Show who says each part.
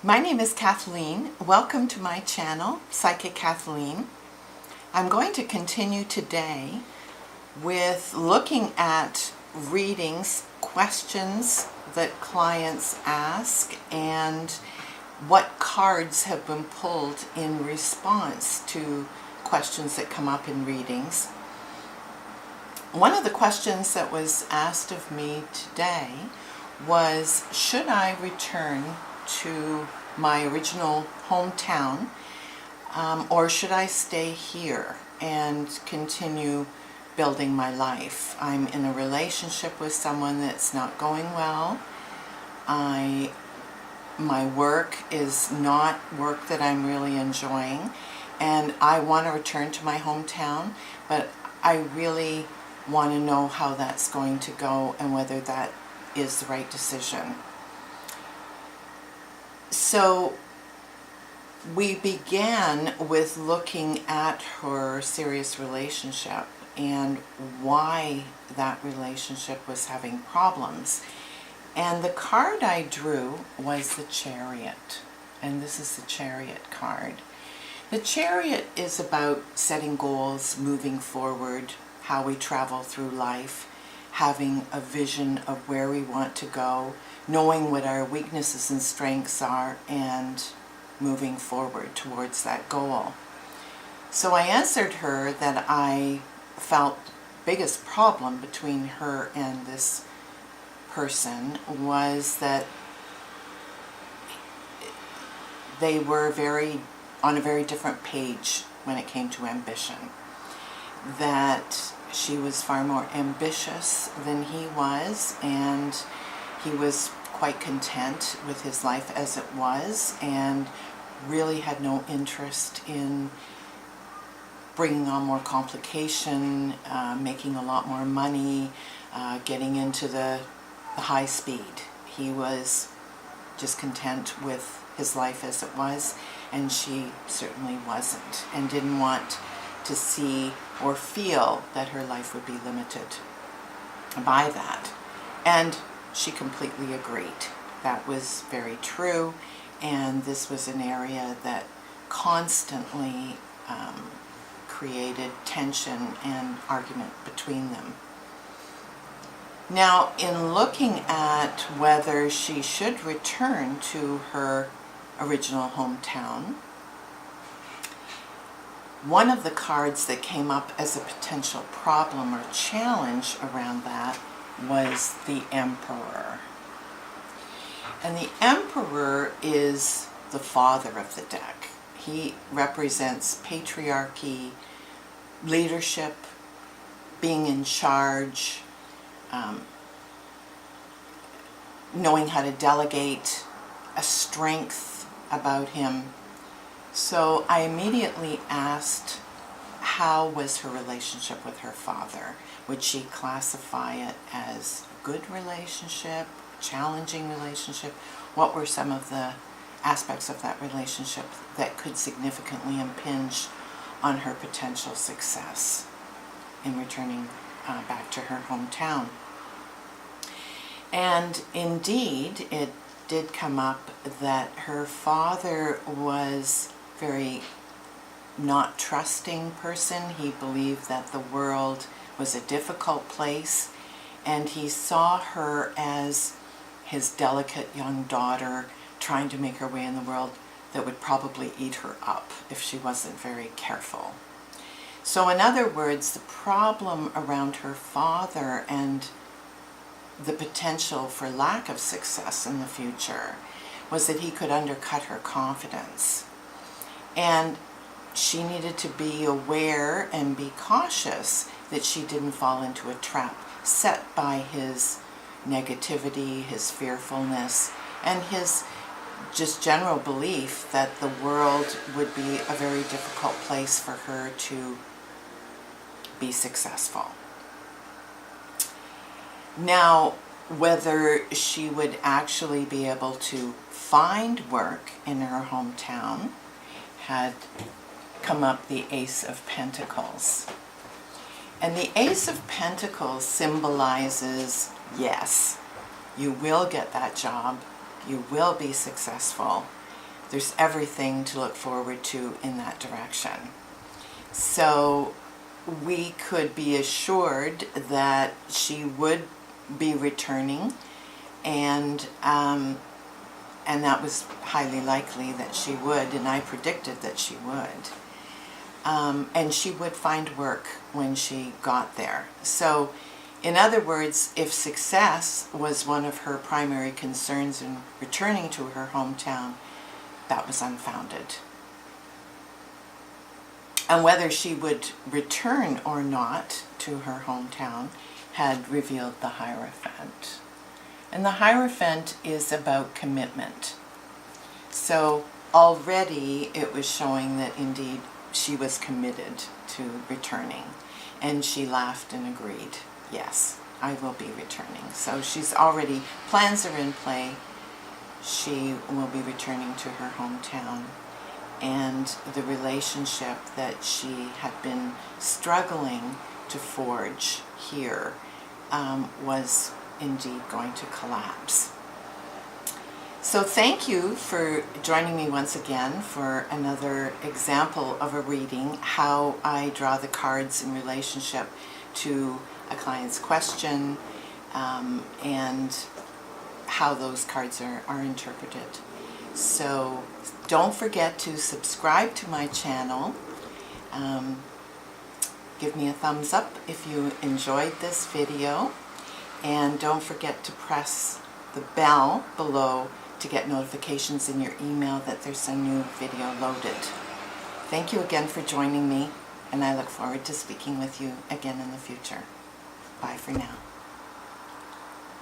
Speaker 1: My name is Kathleen. Welcome to my channel, Psychic Kathleen. I'm going to continue today with looking at readings, questions that clients ask, and what cards have been pulled in response to questions that come up in readings. One of the questions that was asked of me today was, should I return to my original hometown, or should I stay here and continue building my life? I'm in a relationship with someone that's not going well. My work is not work that I'm really enjoying, and I want to return to my hometown, but I really want to know how that's going to go and whether that is the right decision. So we began with looking at her serious relationship and why that relationship was having problems. And the card I drew was the Chariot, and this is the Chariot card. The Chariot is about setting goals, moving forward, how we travel through life, having a vision of where we want to go, knowing what our weaknesses and strengths are, and moving forward towards that goal. So I answered her that I felt the biggest problem between her and this person was that they were on a very different page when it came to ambition. That she was far more ambitious than he was, and he was quite content with his life as it was and really had no interest in bringing on more complication, making a lot more money, getting into the high speed. He was just content with his life as it was, and she certainly wasn't, and didn't want to see or feel that her life would be limited by that. And she completely agreed. That was very true, and this was an area that constantly created tension and argument between them. Now, in looking at whether she should return to her original hometown, one of the cards that came up as a potential problem or challenge around that was the Emperor. And the Emperor is the father of the deck. He represents patriarchy, leadership, being in charge, knowing how to delegate, a strength about him. So I immediately asked, how was her relationship with her father? Would she classify it as a good relationship, challenging relationship? What were some of the aspects of that relationship that could significantly impinge on her potential success in returning back to her hometown? And indeed, it did come up that her father was very not trusting person. He believed that the world was a difficult place, and he saw her as his delicate young daughter trying to make her way in the world that would probably eat her up if she wasn't very careful. So in other words, the problem around her father and the potential for lack of success in the future was that he could undercut her confidence. And she needed to be aware and be cautious that she didn't fall into a trap set by his negativity, his fearfulness, and his just general belief that the world would be a very difficult place for her to be successful. Now, whether she would actually be able to find work in her hometown had come up the Ace of Pentacles. And the Ace of Pentacles symbolizes, yes, you will get that job, you will be successful, there's everything to look forward to in that direction. So we could be assured that she would be returning, and that was highly likely that she would, and I predicted that she would. And she would find work when she got there. So, in other words, if success was one of her primary concerns in returning to her hometown, that was unfounded. And whether she would return or not to her hometown had revealed the Hierophant. And the Hierophant is about commitment. So already it was showing that indeed she was committed to returning. And she laughed and agreed, yes, I will be returning. So she's already, plans are in play. She will be returning to her hometown. And the relationship that she had been struggling to forge here was indeed going to collapse. So thank you for joining me once again for another example of a reading, how I draw the cards in relationship to a client's question, and how those cards are interpreted. So don't forget to subscribe to my channel. Give me a thumbs up if you enjoyed this video, and don't forget to press the bell below to get notifications in your email that there's a new video loaded. Thank you again for joining me, and I look forward to speaking with you again in the future. Bye for now.